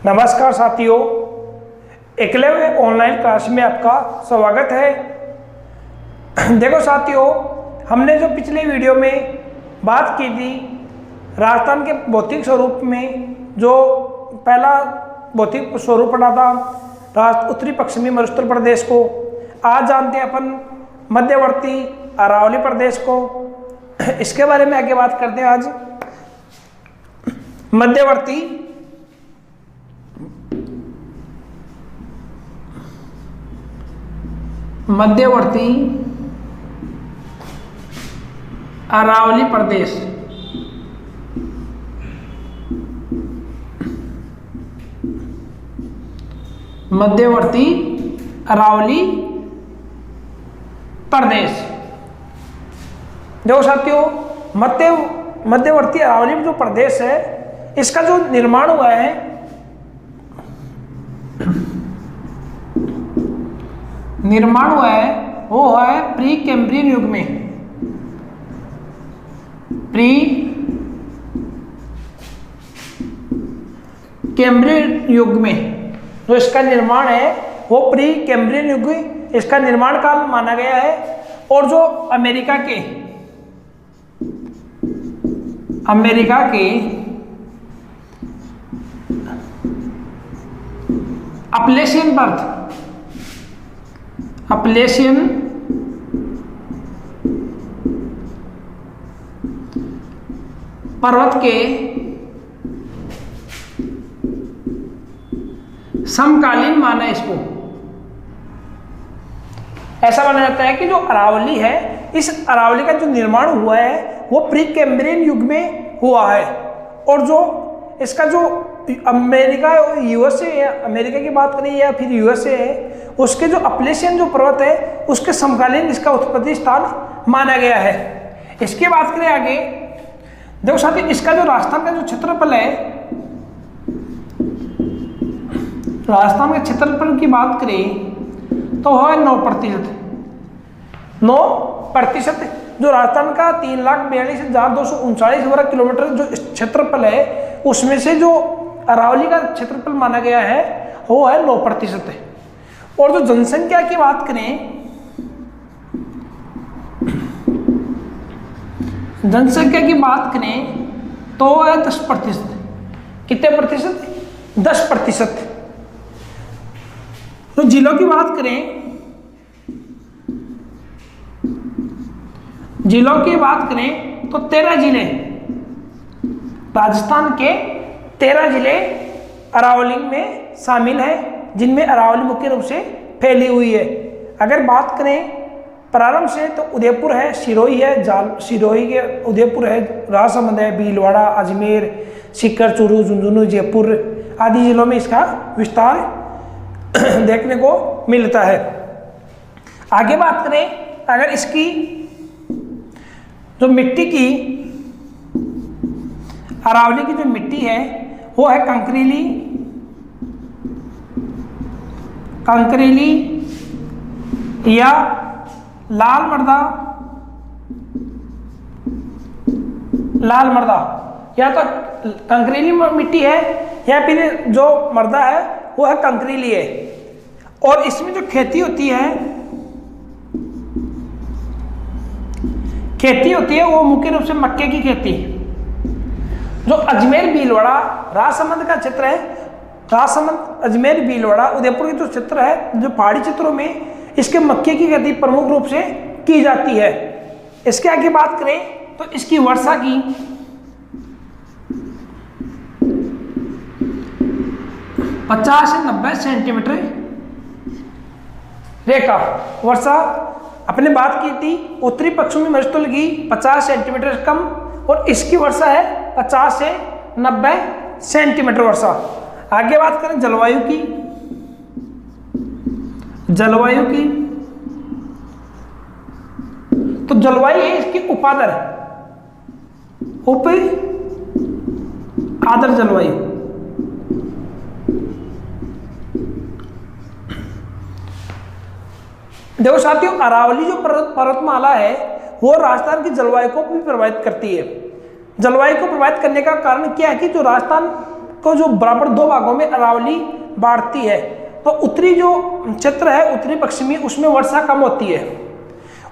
नमस्कार साथियों, Eklavya online class में आपका स्वागत है। देखो साथियों, हमने जो पिछले वीडियो में बात की थी राजस्थान के भौतिक स्वरूप में, जो पहला भौतिक स्वरूप पढ़ा था उत्तरी पश्चिमी मरुस्थल प्रदेश को। आज जानते हैं अपन मध्यवर्ती अरावली प्रदेश को। इसके बारे में आगे बात करते हैं। आज मध्यवर्ती अरावली प्रदेश। मध्यवर्ती अरावली प्रदेश। देखो साथियों, मध्यवर्ती अरावली जो प्रदेश है, इसका जो निर्माण हुआ है वो है प्री कैम्ब्रियन युग में। प्री कैम्ब्रियन युग में जो इसका निर्माण है वो प्री कैम्ब्रियन युग इसका निर्माण काल माना गया है। और जो अमेरिका के अपलेशियन पर्वत के समकालीन माना इसको। ऐसा माना जाता है कि जो अरावली है, इस अरावली का जो निर्माण हुआ है वो प्री कैम्ब्रियन युग में हुआ है। और जो इसका जो अमेरिका यूएसए है, अमेरिका की बात करें या फिर यूएसए है, उसके जो अपलेशियन जो पर्वत है उसके समकालीन इसका उत्पत्ति स्थान माना गया है। इसकी बात करें आगे, देखो साथी, इसका जो राजस्थान का जो क्षेत्रफल है, राजस्थान के क्षेत्रफल की बात करें तो है 9%। जो राजस्थान का 3,42,239 वर्ग किलोमीटर जो क्षेत्रफल है, उसमें से जो अरावली का क्षेत्रफल माना गया है वो है 9% है। और जो जनसंख्या की बात करें, तो है 10%। कितने प्रतिशत? 10%। तो जिलों की बात करें, तो 13 जिले, राजस्थान के 13 जिले अरावली में शामिल हैं, जिनमें अरावली मुख्य रूप से फैली हुई है। अगर बात करें प्रारंभ से, तो उदयपुर है, सिरोही के उदयपुर है, राजसमंद है, भीलवाड़ा, अजमेर, सीकर, चूरू, झुंझुनू, जयपुर आदि जिलों में इसका विस्तार देखने को मिलता है। आगे बात करें, अगर इसकी जो मिट्टी की, अरावली की जो मिट्टी है वो है कंकरीली या लाल मर्दा, या तो कंकरीली मिट्टी है या फिर जो मर्दा है वो है कंकरीली है। और इसमें जो खेती होती है वो मुख्य रूप से मक्के की खेती। जो अजमेर, भीलवाड़ा, राजसमंद का क्षेत्र है, राजसमंद, अजमेर, भीलवाड़ा, उदयपुर के जो क्षेत्र है, जो पहाड़ी क्षेत्रों में इसके मक्के की खेती प्रमुख रूप से की जाती है। इसके आगे बात करें तो इसकी वर्षा की 50 से 90 सेंटीमीटर रेखा वर्षा। अपने बात की थी उत्तरी पश्चिमी मरुस्थल की 50 सेंटीमीटर कम, और इसकी वर्षा है 50 से 90 सेंटीमीटर वर्षा। आगे बात करें जलवायु की, तो जलवायु है इसकी उपादर जलवायु। देखो साथियों, अरावली जो पर्वतमाला है वो राजस्थान की जलवायु को भी प्रभावित करती है। जलवायु को प्रभावित करने का कारण क्या है कि जो राजस्थान को जो बराबर दो भागों में अरावली बांटती है। तो उत्तरी जो क्षेत्र है उत्तरी पश्चिमी उसमें वर्षा कम होती है,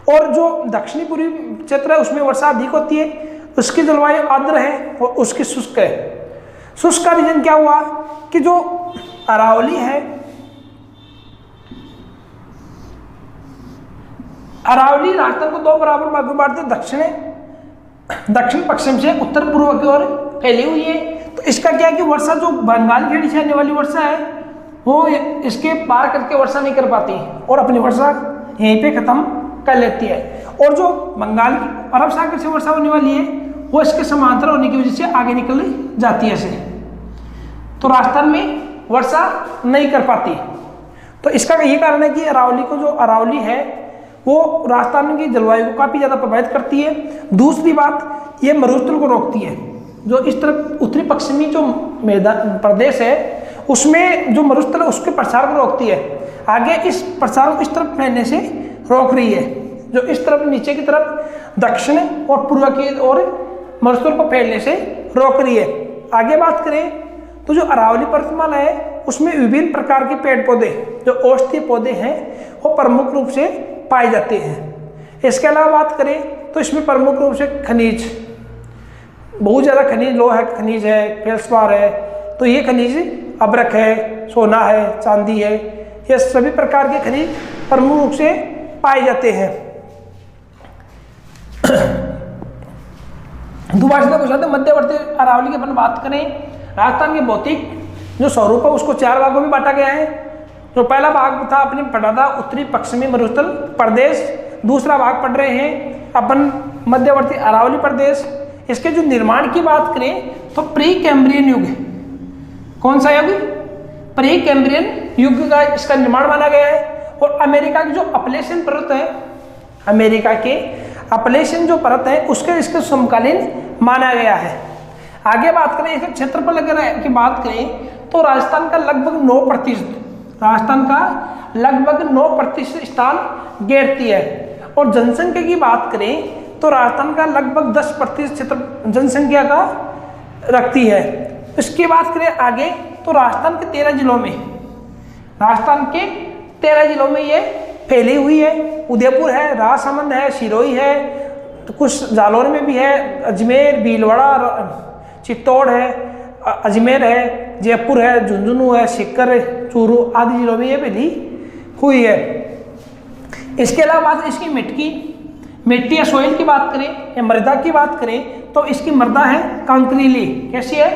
और जो दक्षिणी पूर्वी क्षेत्र है उसमें वर्षा अधिक होती है। उसकी जलवायु आर्द्र है और उसकी शुष्क है। शुष्क का रीजन क्या हुआ कि जो अरावली है, अरावली राजस्थान को दो बराबर भागों में बांटते, दक्षिण पश्चिम से उत्तर पूर्व की ओर फैली हुई है। तो इसका क्या है कि वर्षा जो बंगाल की खाड़ी से आने वाली वर्षा है वो इसके पार करके वर्षा नहीं कर पाती और अपनी वर्षा यहीं पे खत्म कर लेती है। और जो बंगाल की अरब सागर से वर्षा होने वाली है वो इसके समांतर होने की वजह से आगे निकल जाती है ऐसे, तो राजस्थान में वर्षा नहीं कर पाती। तो इसका ये कारण है कि अरावली को जो अरावली है वो राजस्थान की जलवायु को काफ़ी ज़्यादा प्रभावित करती है। दूसरी बात, ये मरुस्थल को रोकती है। जो इस तरफ उत्तरी पश्चिमी जो मैदान प्रदेश है उसमें जो मरुस्थल है उसके प्रसार को रोकती है, आगे इस प्रसार को इस तरफ फैलने से रोक रही है, जो इस तरफ नीचे की तरफ दक्षिण और पूर्व की ओर मरुस्थल को फैलने से रोक रही है। आगे बात करें तो जो अरावली पर्वतमाला है उसमें विभिन्न प्रकार के पेड़ पौधे जो औषधीय पौधे हैं वो प्रमुख रूप से पाए जाते हैं। इसके अलावा बात करें तो इसमें प्रमुख रूप से खनिज, बहुत ज़्यादा खनिज, लोहा खनिज है, फेल्सपार है, तो ये खनिज अब्रक है, सोना है, चांदी है, ये सभी प्रकार के खनिज प्रमुख रूप से पाए जाते हैं। दोबारा से पूछा था मध्यवर्ती अरावली की अपन बात करें, राजस्थान के भौतिक जो स्वरूप है उसको चार भागों में बांटा गया है। जो पहला भाग था अपने पढ़ा था उत्तरी पश्चिमी मरुस्थल प्रदेश, दूसरा भाग पढ़ रहे हैं अपन मध्यवर्ती अरावली प्रदेश। इसके जो निर्माण की बात करें तो प्री कैम्ब्रियन युग, कौन सा युग? प्री कैम्ब्रियन युग का इसका निर्माण माना गया है। और अमेरिका की जो अपलेशियन पर्वत है, अमेरिका के अपलेशियन जो पर्वत है उसके इसके समकालीन माना गया है। आगे बात करें इसके क्षेत्रफल अगर की बात करें तो राजस्थान का लगभग 9%, राजस्थान का लगभग 9% स्थान घेरती है। और जनसंख्या की बात करें तो राजस्थान का लगभग 10% क्षेत्र जनसंख्या का रखती है। इसकी बात करें आगे तो राजस्थान के 13 जिलों में, राजस्थान के 13 जिलों में ये फैली हुई है। उदयपुर है, राजसमंद है, सिरोही है, तो कुछ जालौर में भी है, अजमेर, भीलवाड़ा, चित्तौड़ है, अजमेर है, जयपुर है, झुंझुनू है, सीकर है, चूरू आदि जिलों में ये फैली हुई है। इसके अलावा बात इसकी मिट्टी या सोइल की बात करें या मृदा की बात करें तो इसकी मृदा है कंकरीली। कैसी है?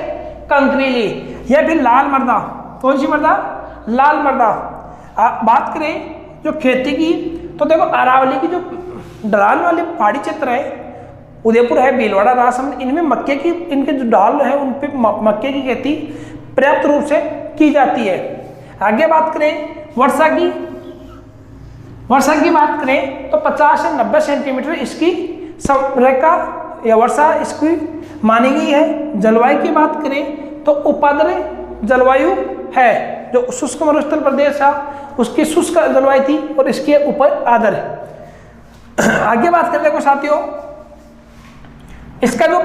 कंकरीली। या फिर लाल मृदा। कौन सी मृदा? लाल मृदा। बात करें जो खेती की तो देखो अरावली की जो ढलान वाले पहाड़ी क्षेत्र है, उदयपुर है, भीलवाड़ा, राजसमंद, इनमें मक्के की, इनके जो ढाल है उन पे मक्के की खेती पर्याप्त रूप से की जाती है। आगे बात करें वर्षा की बात करें तो 50 से 90 सेंटीमीटर इसकी रेखा या वर्षा इसकी मानी गई है। जलवायु की बात करें तो उपाद्र जलवायु है, जो शुष्क मरुस्थल प्रदेश था उसकी शुष्क जलवायु थी और इसके ऊपर आर्द्र है। आगे बात करने को साथियों, इसका जो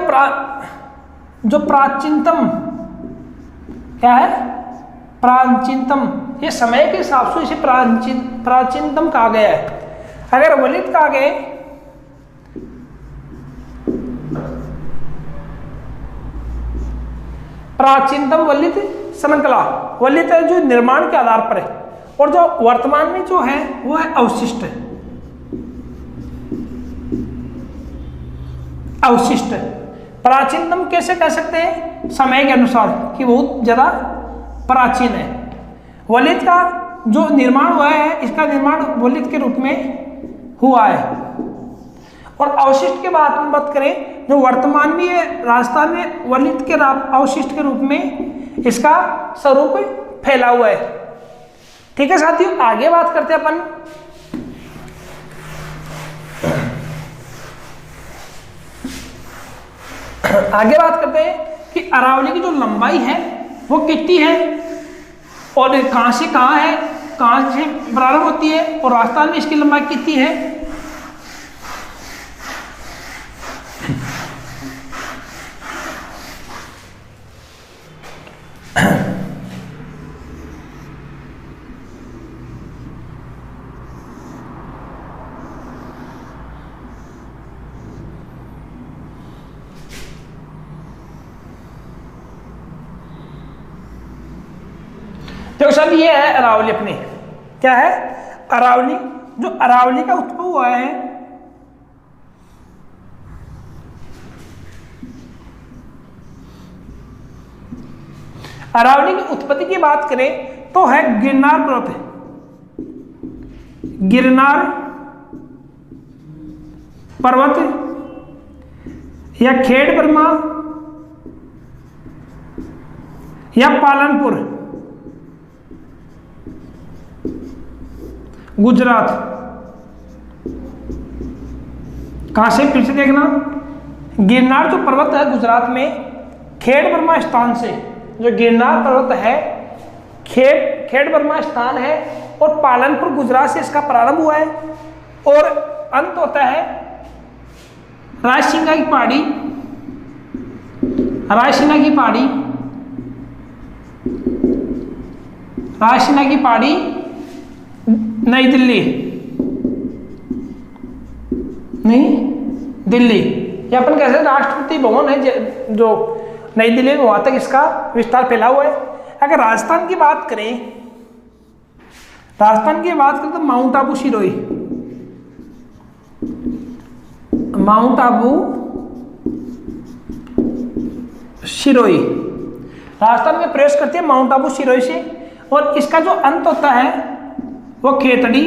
प्राचीनतम क्या है? प्राचीनतम, ये समय के हिसाब से इसे प्राचीनतम कहा गया है। अगर वलित कहा गया प्राचीनतम वलित श्रृंखला, वलित है जो निर्माण के आधार पर है, और जो वर्तमान में जो है वो है अवशिष्ट। अवशिष्ट प्राचीनतम कैसे कह सकते हैं? समय के अनुसार कि बहुत ज्यादा प्राचीन है। वलित का जो निर्माण हुआ है इसका निर्माण वलित के रूप में हुआ है। और अवशिष्ट के बात करें जो वर्तमान में राजस्थान में वलित के अवशिष्ट के रूप में इसका स्वरूप फैला हुआ है। ठीक है साथियों, आगे बात करते हैं अपन आगे बात करते हैं कि अरावली की जो लंबाई है वो कितनी है और कहां से कहां है, कहां से प्रारंभ होती है और राजस्थान में इसकी लंबाई कितनी है। देखो साहब ये है अरावली अपनी, क्या है अरावली, जो अरावली का उत्पव हुआ है अरावली की उत्पत्ति की बात करें तो है गिरनार पर्वत है, गिरनार पर्वत या खेड़ बर्मा या पालनपुर गुजरात। कहां से फिर से देखना, गिरनार जो पर्वत है गुजरात में खेड़ बर्मा स्थान से, जो गिरनार पर्वत है खेड़ बर्मा स्थान है और पालनपुर गुजरात से इसका प्रारंभ हुआ है और अंत होता है रायसीना की पहाड़ी, रायसीना की पहाड़ी, रायसीना की पहाड़ी नई दिल्ली, नहीं दिल्ली, या अपन कैसे राष्ट्रपति भवन है जो नई दिल्ली में, वहां तक इसका विस्तार फैला हुआ है। अगर राजस्थान की बात करें, राजस्थान की बात करें तो माउंट आबू सिरोही, माउंट आबू सिरोही राजस्थान में प्रवेश करती है माउंट आबू सिरोही से, और इसका जो अंत होता है वो खेतड़ी,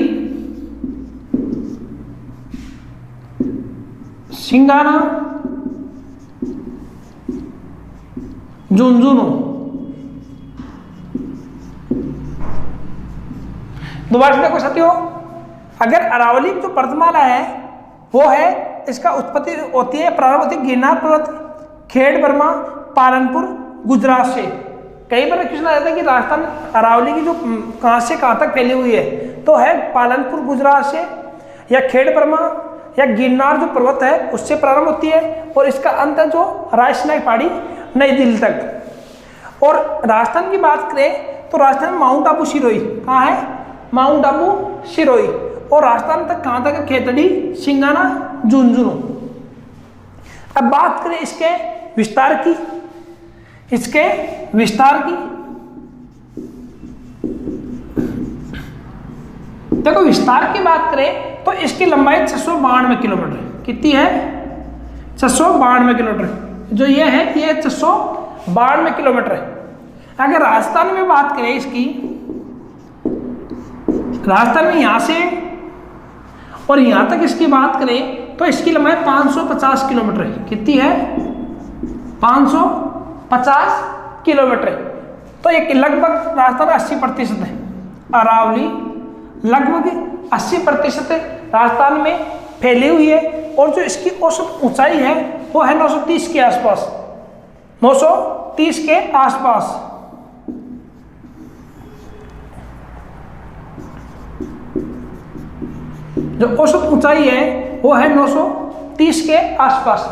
सिंगाना, झुंझुनू। दोबारा से देखो साथियों, अगर अरावली जो पर्वतमाला है वो है, इसका उत्पत्ति होती है, प्रारंभ होती है गिरनार पर्वत, खेड़ बर्मा, पालनपुर गुजरात से। कई बार क्वेश्चन आ जाता है कि राजस्थान अरावली की जो कहां से कहां तक फैली हुई है, तो है पालनपुर गुजरात से या खेड़ बर्मा या गिरनार जो पर्वत है उससे प्रारंभ होती है और इसका अंत है जो रायसीना की पहाड़ी नई दिल्ली तक। और राजस्थान की बात करें तो राजस्थान में माउंट आबू सिरोही कहाँ है, माउंट आबू सिरोही, और राजस्थान तक कहाँ तक है, खेतड़ी, सिंगाना, झुंझुनू। अब बात करें इसके विस्तार की, इसके विस्तार की, देखो विस्तार की बात करें तो इसकी लंबाई 692 किलोमीटर, कितनी है 692 किलोमीटर, जो ये है ये 692 किलोमीटर है। अगर राजस्थान में बात करें इसकी, राजस्थान में यहां से और यहां तक इसकी बात करें तो इसकी लंबाई 550 किलोमीटर है, कितनी है 550 किलोमीटर। तो एक लगभग राजस्थान 80% है, अरावली लगभग 80% राजस्थान में फैली हुई है, और जो इसकी औसत ऊंचाई है वो है 930 के आसपास, 930 के आसपास। जो औसत ऊंचाई है वो है 930 के आसपास।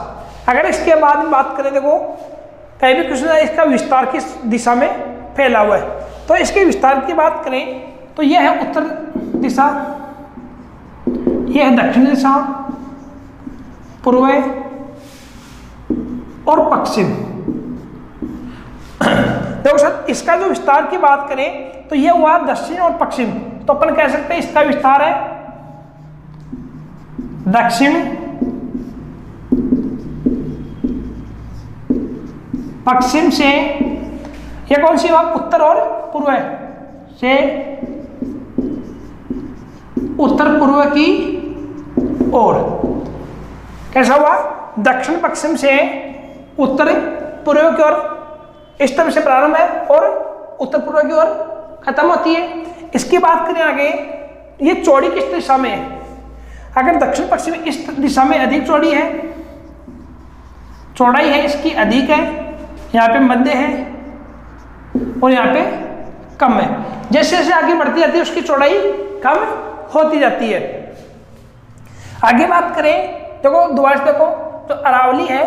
अगर इसके बाद में बात करें, देखो कहीं भी क्वेश्चन है इसका विस्तार किस दिशा में फैला हुआ है, तो इसके विस्तार की बात करें तो यह है उत्तर दिशा, यह है दक्षिण दिशा, पूर्व और पश्चिम। देखो सर इसका जो विस्तार की बात करें तो यह हुआ दक्षिण और पश्चिम, तो अपन कह सकते हैं इसका विस्तार है दक्षिण पश्चिम से, यह कौन सी बात उत्तर और पूर्व से, उत्तर पूर्व की ओर। कैसा हुआ, दक्षिण पश्चिम से उत्तर पूर्व की ओर इस तरह से प्रारंभ है और उत्तर पूर्व की ओर खत्म होती है। इसकी बात करें आगे, ये चौड़ी किस दिशा में है, अगर दक्षिण पश्चिम इस दिशा में अधिक चौड़ी है, चौड़ाई है इसकी अधिक है, यहाँ पे मध्य है और यहाँ पे कम है। जैसे जैसे आगे बढ़ती जाती है उसकी चौड़ाई कम होती जाती है। आगे बात करें, देखो दोबारा देखो तो अरावली है,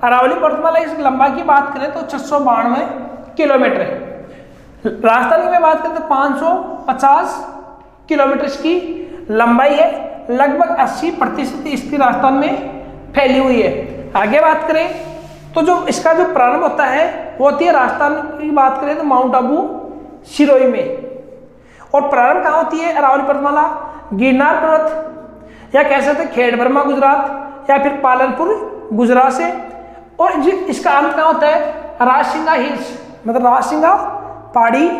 अरावली पर्वतमाला इस लंबाई की बात करें तो 692 किलोमीटर है। राजस्थान में बात करें तो 550 किलोमीटर इसकी लंबाई है, लगभग 80% इसकी राजस्थान में फैली हुई है। आगे बात करें तो जो इसका जो प्रारंभ होता है वो होती है, राजस्थान की बात करें तो माउंट आबू सिरोही में। और प्रारंभ कहाँ होती है अरावली पर्वतमाला? गिरनार पर्वत, या कह सकते हैं खेड़ब्रह्मा गुजरात, या फिर पालनपुर गुजरात से। और इसका अंत कहाँ होता है? राजसिंगा हिल्स, मतलब राजसिंगा पहाड़ी,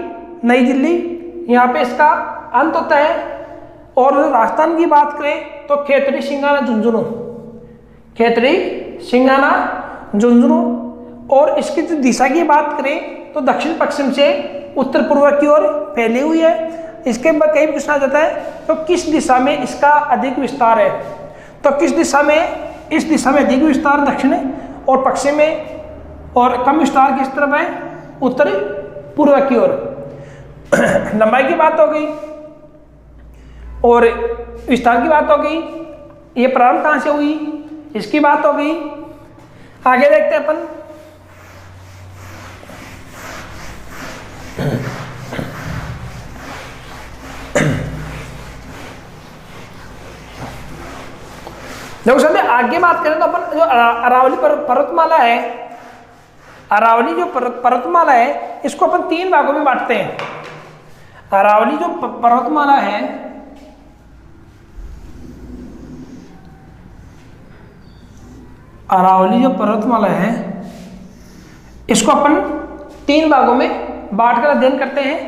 नई दिल्ली, यहाँ पे इसका अंत होता है। और राजस्थान की बात करें तो खेतड़ी सिंगाना झुंझुनू, खेतड़ी सिंगाना झुंझुनू। और इसकी जो दिशा की बात करें तो दक्षिण पश्चिम से उत्तर पूर्व की ओर फैली हुई है। इसके बाद कई पूछा जाता है तो किस दिशा में इसका अधिक विस्तार है? तो किस दिशा में? इस दिशा में अधिक विस्तार दक्षिण और पश्चिम में, और कम विस्तार किस तरफ है? उत्तर पूर्व की ओर। लंबाई की बात हो गई और विस्तार की बात हो गई। ये प्रारंभ कहाँ से हुई इसकी बात हो गई। आगे देखते हैं अपन। देखो साथियों, आगे बात करें तो अपन जो अरावली पर्वतमाला है, अरावली जो पर्वतमाला है इसको अपन 3 भागों में बांटते हैं। अरावली जो पर्वतमाला है, अरावली जो पर्वतमाला है इसको अपन 3 भागों में बांटकर अध्ययन करते हैं।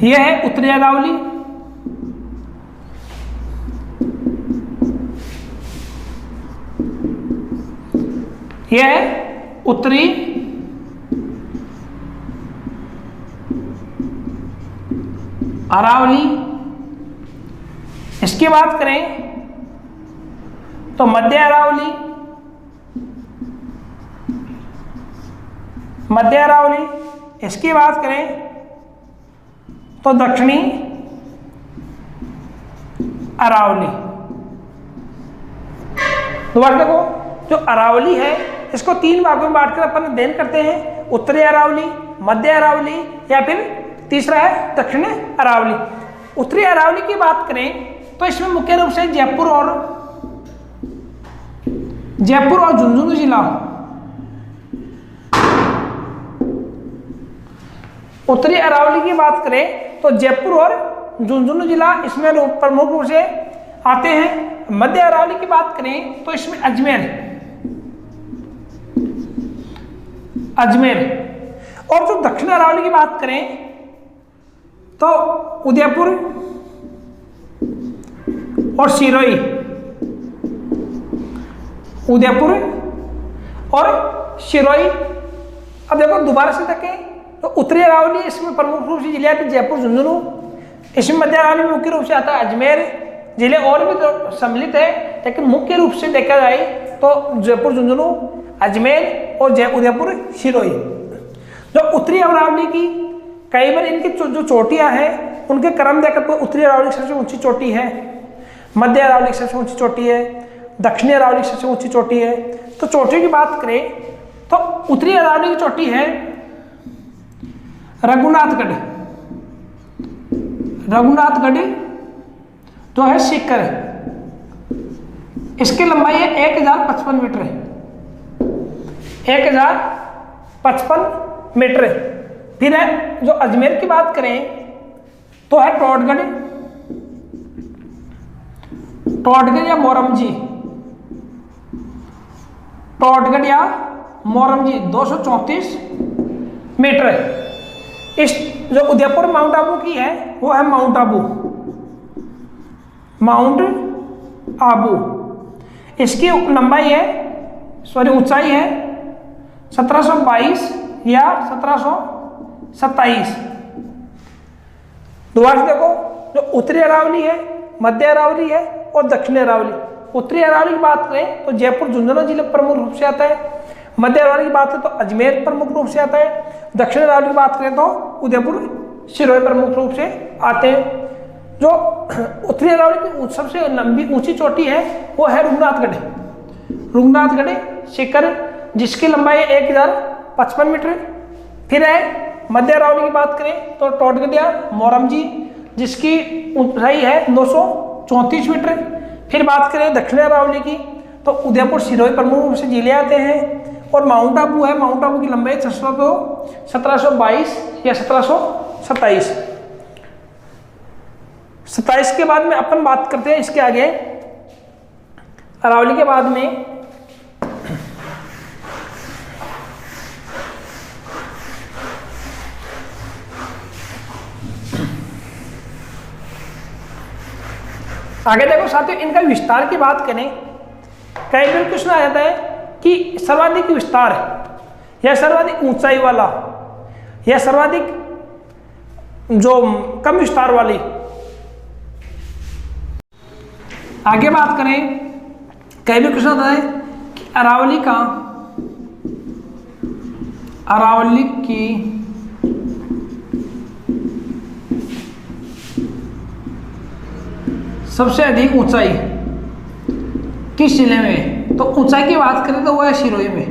यह है उत्तरी अरावली, यह है उत्तरी अरावली। इसकी बात करें तो मध्य अरावली, मध्य अरावली। इसकी बात करें तो दक्षिणी अरावली। दोबारा देखो, जो अरावली है इसको 3 भागों में बांटकर अपन अध्ययन करते हैं। उत्तरी अरावली, मध्य अरावली, या फिर तीसरा है दक्षिण अरावली। उत्तरी अरावली की बात करें तो इसमें मुख्य रूप से जयपुर और झुंझुनू जिला, उत्तरी अरावली की बात करें तो जयपुर और झुंझुनू जिला इसमें प्रमुख रूप से आते हैं। मध्य अरावली की बात करें तो इसमें अजमेर। और जो दक्षिण अरावली की बात करें तो उदयपुर और सिरोही, उदयपुर और सिरोही। अब देखो दोबारा से देखें तो उत्तरी अरावली इसमें प्रमुख रूप से जिले आते हैं जयपुर झुंझुनू। इसमें मध्य अरावली में मुख्य रूप से आता है अजमेर। जिले और भी तो सम्मिलित है, लेकिन मुख्य रूप से देखा जाए तो जयपुर झुंझुनू, अजमेर और उदयपुर सिरोही। जो उत्तरी अरावली की कई बार इनकी जो चोटियां हैं उनके क्रम देखकर तो उत्तरी अरावली सबसे ऊंची चोटी है, मध्य अरावली सबसे ऊंची चोटी है, दक्षिणी अरावली सबसे ऊंची चोटी है। तो चोटी की बात करें तो उत्तरी अरावली की चोटी है रघुनाथगढ़, रघुनाथगढ़ जो है शिखर, इसकी लंबाई है 1055 मीटर, 1055 मीटर। फिर है जो अजमेर की बात करें तो है टोटगढ़ या मोरमजी, टोटगढ़ या मोरमजी 234 मीटर। इस जो उदयपुर माउंट आबू की है वो है माउंट आबू। इसकी लंबाई है ऊंचाई है 1722 या 1727। दोबारा देखो, जो उत्तरी अरावली है, मध्य अरावली है और दक्षिणी अरावली। उत्तरी अरावली की बात करें तो जयपुर झुंझुनू जिले प्रमुख रूप से आता है। मध्य अरावली की बात करें तो अजमेर प्रमुख रूप से आता है। दक्षिण अरावली की बात करें तो उदयपुर सिरोही प्रमुख रूप से आते हैं। जो उत्तरी अरावली की सबसे लंबी ऊंची चोटी है वो है रुंगनाथगढ़ शिखर, जिसकी लंबाई 1055 मीटर। फिर है मध्य अरावली की बात करें तो टोटगढ़ या मोरमजी, जिसकी ऊंचाई है 934 मीटर। फिर बात करें दक्षिण अरावली की तो उदयपुर सिरोही प्रमुख रूप से जिले आते हैं। और माउंट आबू है, माउंट आबू की लंबाई 1722 या 1727। 27 के बाद में अपन बात करते हैं इसके आगे अरावली के बाद में आगे देखो साथियों, इनका विस्तार की बात करें, कई बार क्वेश्चन आ जाता है कि सर्वाधिक विस्तार या सर्वाधिक ऊंचाई वाला या सर्वाधिक जो कम विस्तार वाली। आगे बात करें, कई बार क्वेश्चन आता है कि अरावली की सबसे अधिक ऊंचाई किस जिले में? तो ऊंचाई की बात करें तो वो है सिरोही में।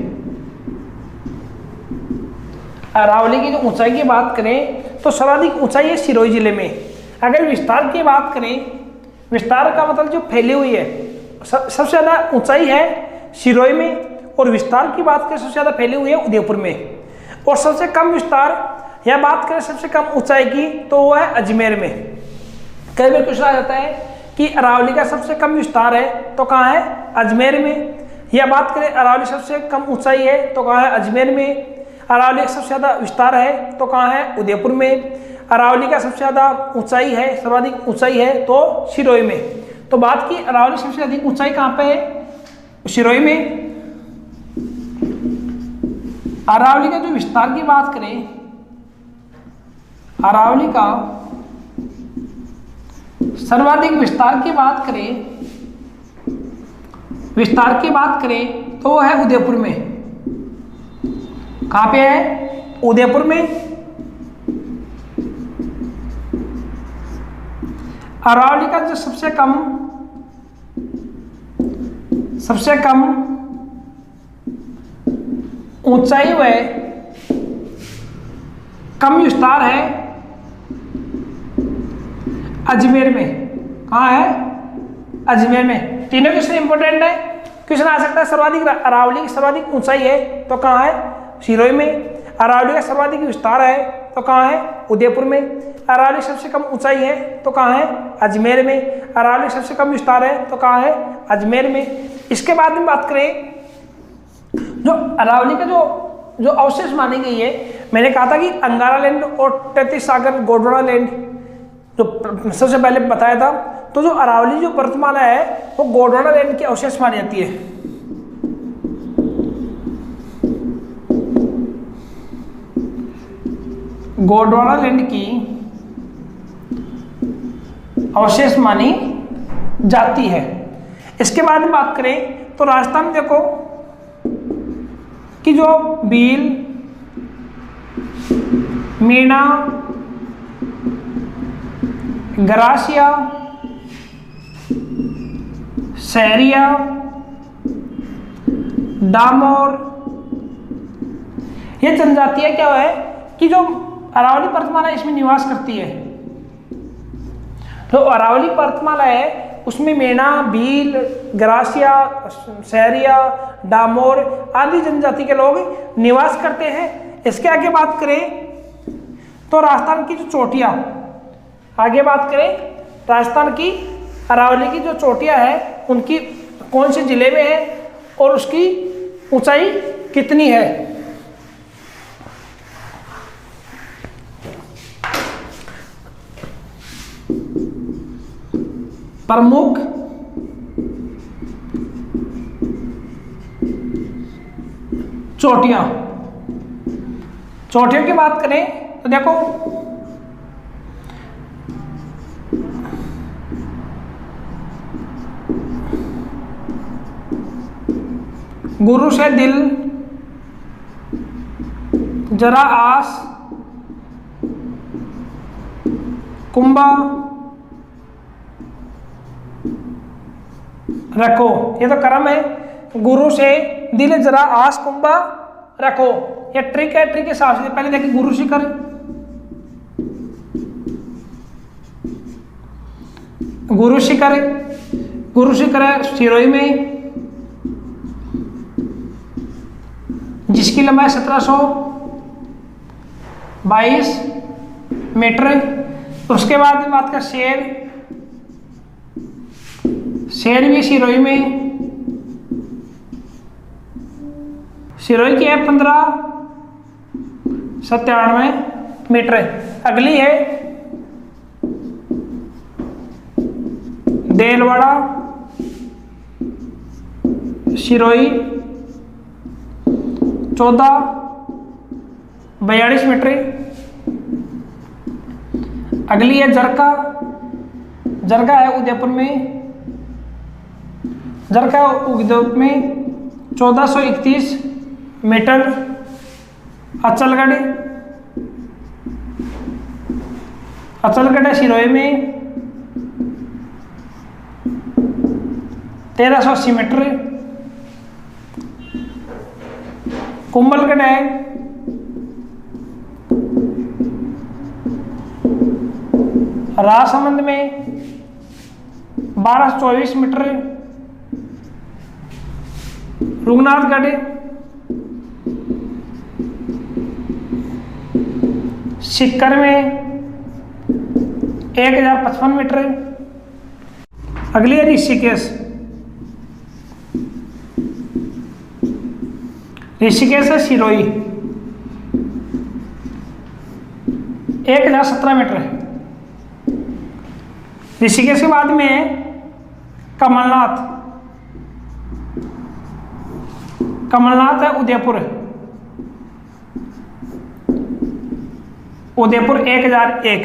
अरावली की जो ऊंचाई की बात करें तो सर्वाधिक ऊंचाई है सिरोही जिले में। अगर विस्तार की बात करें, विस्तार का मतलब जो फैली हुई है, सबसे ज़्यादा ऊंचाई है सिरोही में, और विस्तार की बात करें सबसे ज़्यादा फैली हुई है उदयपुर में। और सबसे कम विस्तार या बात करें सबसे कम ऊंचाई की तो वो है अजमेर में। कई बार क्वेश्चन आ जाता है कि अरावली का सबसे कम विस्तार है तो कहाँ है? अजमेर में। या बात करें अरावली सबसे कम ऊंचाई है तो कहाँ है? अजमेर में। अरावली का सबसे ज़्यादा विस्तार है तो कहाँ है? उदयपुर में। अरावली का सबसे ज़्यादा ऊंचाई है, सर्वाधिक ऊंचाई है तो सिरोही में। तो बात की अरावली सबसे अधिक ऊंचाई कहाँ पे है? सिरोही में। अरावली का जो विस्तार की बात करें, अरावली का सर्वाधिक विस्तार की बात करें तो वो है उदयपुर में। कहाँ पे है? उदयपुर में। अरावली का जो सबसे कम ऊंचाई व कम विस्तार है अजमेर में। कहाँ है? अजमेर में। तीनों क्वेश्चन इंपॉर्टेंट है। क्वेश्चन आ सकता है सर्वाधिक अरावली की सर्वाधिक ऊंचाई है तो कहाँ है? सिरोही में। अरावली का सर्वाधिक विस्तार है तो कहाँ है? उदयपुर में। अरावली सबसे कम ऊंचाई है तो कहाँ है? अजमेर में। अरावली सबसे कम विस्तार है तो कहाँ है? अजमेर में। इसके बाद में बात करें, जो अरावली का जो अवशेष मानी गई है, मैंने कहा था कि अंगारा लैंड और तैतीस सागर गोंडवाना लैंड जो सबसे पहले बताया था। तो जो अरावली जो पर्वतमाला है वो गोंडवाना लैंड की अवशेष मानी जाती है। गोंडवाना लैंड की अवशेष मानी जाती है। इसके बाद में बात करें तो राजस्थान में देखो कि जो भील, मीणा, गरासिया, सहरिया, डामोर, ये जनजातियां क्या है कि जो अरावली पर्वतमाला इसमें निवास करती है। जो अरावली पर्वतमाला है उसमें मेना, भील, गरासिया, सहरिया, डामोर आदि जनजाति के लोग निवास करते हैं। इसके आगे बात करें तो राजस्थान की जो चोटियां, आगे बात करें राजस्थान की अरावली की जो चोटियां है उनकी कौन से जिले में है और उसकी ऊंचाई कितनी है। प्रमुख चोटियां की बात करें तो देखो गुरु से दिल, जरा आस, कुंभा रखो, ये तो क्रम है। गुरु से दिल, जरा आस, कुंभा रखो, ये ट्रिक है। ट्रिक के हिसाब से पहले देखिए गुरु शिखर, गुरु शिखर है सिरोही में। जिसकी लंबाई 1722 मीटर। उसके बाद में बात कर शेर भी सिरोही में, सिरोही की है 1597 मीटर। अगली है देलवाड़ा सिरोही 1442 मीटर। अगली है जरका, जरका है उदयपुर में, जरका उदयपुर में 1431 मीटर। अचलगढ़, अचलगढ़ है सिरोही में 1380 मीटर। कुंभलगढ़ है राजसमंद में 1224 मीटर। रघुनाथगढ़ सीकर में 1055 मीटर। अगली है ऋषिकेश, ऋषिकेश है सिरोही 1017 मीटर। ऋषिकेश के बाद में कमलनाथ, कमलनाथ है उदयपुर, उदयपुर 1001।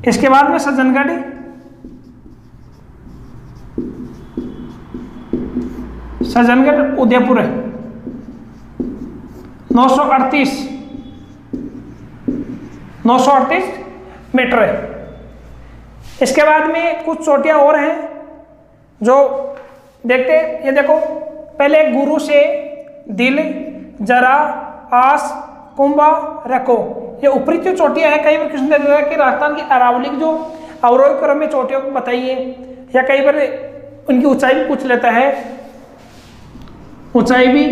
इसके बाद में सज्जनगढ़, सज्जनगढ़ उदयपुर 938 मीटर। इसके बाद में कुछ चोटियां और हैं जो देखते हैं। ये देखो, पहले गुरु से दिल, जरा, आस, कुंभा, रखो, ये ऊपरी जो चोटियां हैं। कई बार किसी ने देखा कि राजस्थान की अरावली की जो अवरोही क्रम में चोटियों को बताइए, या कई बार उनकी ऊंचाई भी पूछ लेता है, ऊंचाई भी,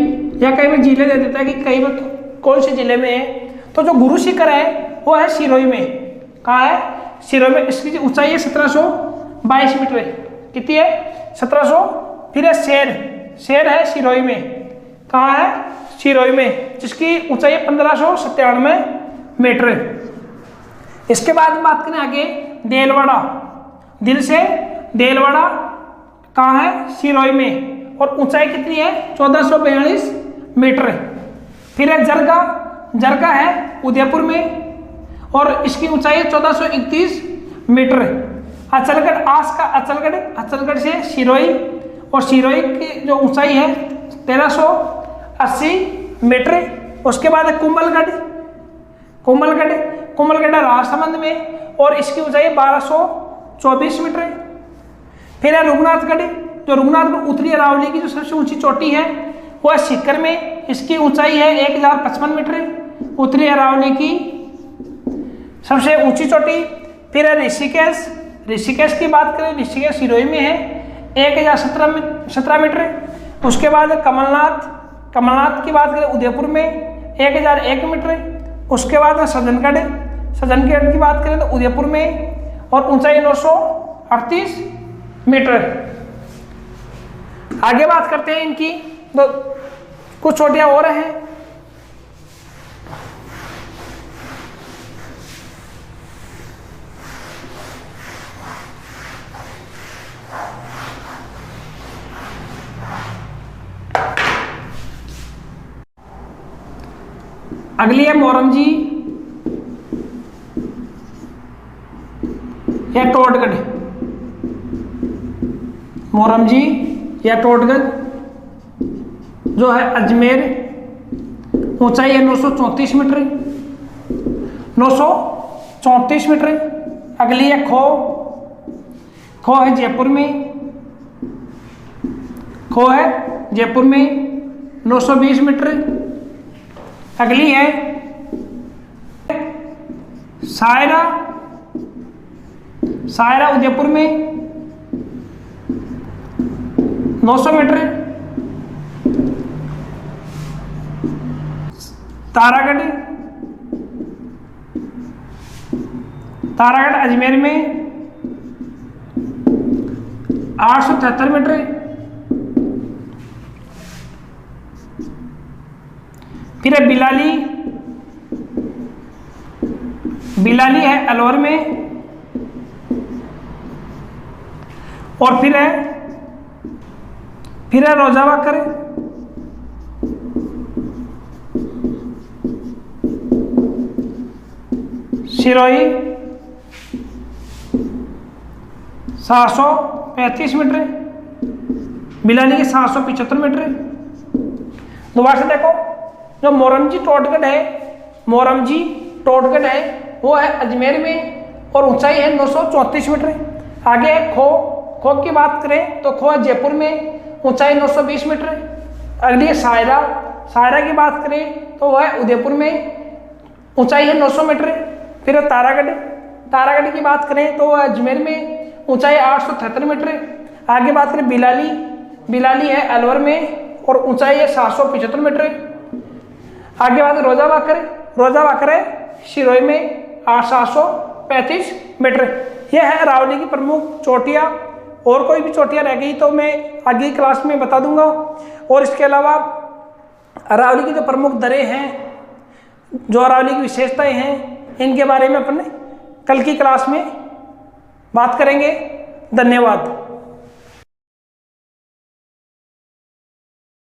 या कई बार जिले दे देता है कि कई बार कौन से जिले में है। तो जो गुरु शिखर है वो है सिरोही में। कहाँ है? सिरोही में। इसकी जो ऊंचाई है 1722 मीटर। कितनी है? 1700। फिर है शेर, शेर है सिरोही में। कहाँ है? सिरोही में, जिसकी ऊंचाई है 1597 मीटर। इसके बाद बात करें आगे देलवाड़ा, दिल से देलवाड़ा कहाँ है? सिरोही में, और ऊंचाई कितनी है? 1442 मीटर। फिर है जरगा, जरगा है उदयपुर में और इसकी ऊंचाई है 1431 मीटर। अचलगढ़, आस का अचलगढ़, अचलगढ़ से सिरोही, और सिरोही की जो ऊंचाई है 1380 मीटर। उसके बाद है कुंभलगढ़, कुंभलगढ़, कुंभलगढ़ राजसमंद में और इसकी ऊंचाई 1224 मीटर। फिर है रघुनाथगढ़, जो रघुनाथगढ़ उत्तरी अरावली की जो सबसे ऊंची चोटी है वो है सीकर में, इसकी ऊंचाई है 1055 मीटर, उत्तरी अरावली की सबसे ऊंची चोटी। फिर है ऋषिकेश, ऋषिकेश की बात करें, ऋषिकेश सिरोही में है 1017 मीटर। उसके बाद कमलनाथ, कमलनाथ की बात करें उदयपुर में 1001 मीटर। उसके बाद सज्जनगढ़, सज्जनगढ़ की बात करें तो उदयपुर में और ऊंचाई 938 मीटर। आगे बात करते हैं इनकी, तो कुछ चोटियां और हैं। अगली है मोरंजी या टोटगढ़, मोरंजी या टोटगढ़ जो है अजमेर, ऊंचाई है 934 मीटर, 934 मीटर। अगली है खो, खो है जयपुर में, खो है जयपुर में 920 मीटर। अगली है सायरा, सायरा उदयपुर में 900 मीटर। तारागढ़, तारागढ़ अजमेर में 873 मीटर। फिर है बिलाली, बिलाली है अलवर में। और फिर है रोजावाकर, सिरोही 735 मीटर, बिलाली के 775 मीटर। दोबारा से देखो, जो मोरमजी टोटगढ़ है, मोरमजी टोटगढ़ है वो है अजमेर में और ऊंचाई है 934 मीटर। आगे है खो, खो की बात करें तो खो है जयपुर में, ऊंचाई 920 मीटर। अगली है सायरा, सायरा की बात करें तो वह है उदयपुर में, ऊंचाई है 900 मीटर। फिर है तारागढ़, तारागढ़ की बात करें तो वह अजमेर में, ऊंचाई 873 मीटर। आगे बात करें बिलाली, बिलाली है अलवर में और ऊंचाई है 775 मीटर। आगे बात रोजावाकर, रोजावाकर है सिरोही में 735 मीटर। यह है अरावली की प्रमुख चोटियाँ। और कोई भी चोटियाँ रह गई तो मैं आगे की क्लास में बता दूंगा। और इसके अलावा अरावली की जो प्रमुख दरें हैं, जो अरावली की विशेषताएं हैं, इनके बारे में अपन कल की क्लास में बात करेंगे। धन्यवाद।